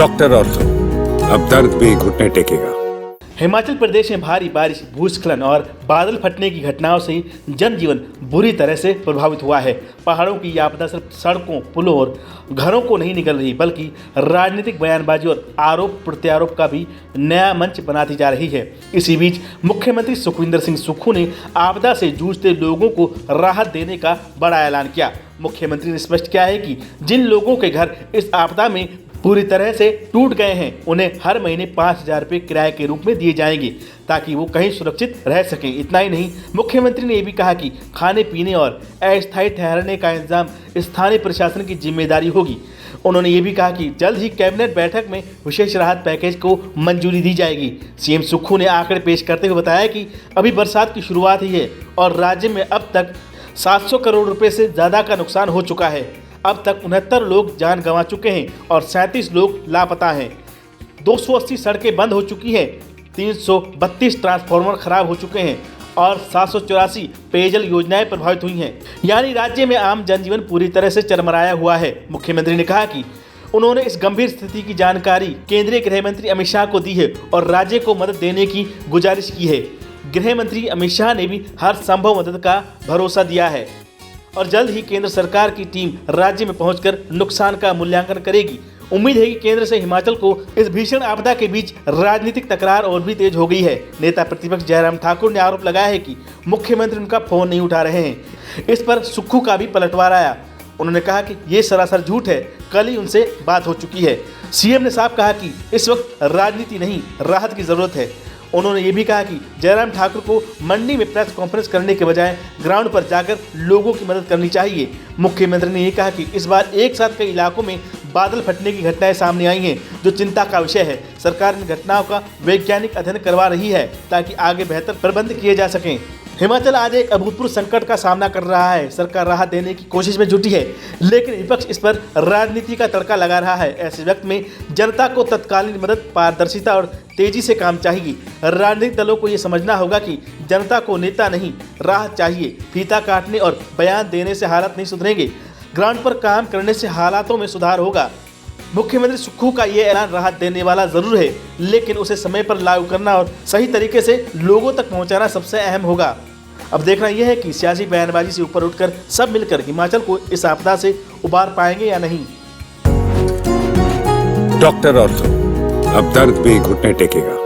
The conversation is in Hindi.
डॉक्टर ऑर्थो, अब दर्द भी घुटने टेकेगा। हिमाचल प्रदेश में भारी बारिश, भूस्खलन और बादल फटने की घटनाओं से जनजीवन बुरी तरह से प्रभावित हुआ है। पहाड़ों की ये आपदा सिर्फ सड़कों, पुलों और घरों को नहीं निगल रही, बल्कि राजनीतिक बयानबाजी और आरोप प्रत्यारोप का भी नया मंच बनाती जा रही है। इसी बीच मुख्यमंत्री सुखविंदर सिंह सुक्खू ने आपदा से जूझते लोगों को राहत देने का बड़ा ऐलान किया। मुख्यमंत्री ने स्पष्ट किया है कि जिन लोगों के घर इस आपदा में पूरी तरह से टूट गए हैं, उन्हें हर महीने 5,000 रुपये किराए के रूप में दिए जाएंगे, ताकि वो कहीं सुरक्षित रह सकें। इतना ही नहीं, मुख्यमंत्री ने यह भी कहा कि खाने पीने और अस्थायी ठहरने का इंतजाम स्थानीय प्रशासन की जिम्मेदारी होगी। उन्होंने ये भी कहा कि जल्द ही कैबिनेट बैठक में विशेष राहत पैकेज को मंजूरी दी जाएगी। सीएम सुक्खू ने आंकड़े पेश करते हुए बताया कि अभी बरसात की शुरुआत ही है और राज्य में अब तक 700 करोड़ रुपए से ज़्यादा का नुकसान हो चुका है। अब तक 69 लोग जान गंवा चुके हैं और 37 लोग लापता हैं। 280 सड़कें बंद हो चुकी हैं, 332 ट्रांसफार्मर खराब हो चुके हैं और 784 पेयजल योजनाएं प्रभावित हुई हैं। यानी राज्य में आम जनजीवन पूरी तरह से चरमराया हुआ है। मुख्यमंत्री ने कहा कि उन्होंने इस गंभीर स्थिति की जानकारी केंद्रीय गृह मंत्री अमित शाह को दी है और राज्य को मदद देने की गुजारिश की है। गृह मंत्री अमित शाह ने भी हर संभव मदद का भरोसा दिया है और जल्द ही केंद्र सरकार की टीम राज्य में पहुंचकर नुकसान का मूल्यांकन करेगी। उम्मीद है कि केंद्र से हिमाचल को इस भीषण आपदा के बीच राजनीतिक तकरार और भी तेज हो गई है। नेता प्रतिपक्ष जयराम ठाकुर ने आरोप लगाया है कि मुख्यमंत्री उनका फोन नहीं उठा रहे हैं। इस पर सुक्खू का भी पलटवार आया। उन्होंने कहा कि ये सरासर झूठ है, कल ही उनसे बात हो चुकी है। सीएम ने साफ कहा कि इस वक्त राजनीति नहीं, राहत की जरूरत है। उन्होंने ये भी कहा कि जयराम ठाकुर को मंडी में प्रेस कॉन्फ्रेंस करने के बजाय ग्राउंड पर जाकर लोगों की मदद करनी चाहिए। मुख्यमंत्री ने ये कहा कि इस बार एक साथ कई इलाकों में बादल फटने की घटनाएं सामने आई हैं, जो चिंता का विषय है। सरकार इन घटनाओं का वैज्ञानिक अध्ययन करवा रही है ताकि आगे बेहतर प्रबंध किए जा सकें। हिमाचल आज एक अभूतपूर्व संकट का सामना कर रहा है। सरकार राहत देने की कोशिश में जुटी है, लेकिन विपक्ष इस पर राजनीति का तड़का लगा रहा है। ऐसे वक्त में जनता को तत्कालीन मदद, पारदर्शिता और तेजी से काम चाहिए। राजनीतिक दलों को ये समझना होगा कि जनता को नेता नहीं, राहत चाहिए। फीता काटने और बयान देने से हालात नहीं सुधरेंगे, ग्राउंड पर काम करने से हालातों में सुधार होगा। मुख्यमंत्री सुक्खू का ये ऐलान राहत देने वाला जरूर है, लेकिन उसे समय पर लागू करना और सही तरीके से लोगों तक पहुंचाना सबसे अहम होगा। अब देखना यह है कि सियासी बयानबाजी से ऊपर उठकर सब मिलकर हिमाचल को इस आपदा से उबार पाएंगे या नहीं। डॉक्टर ऑर्थो, अब दर्द भी घुटने टेकेगा।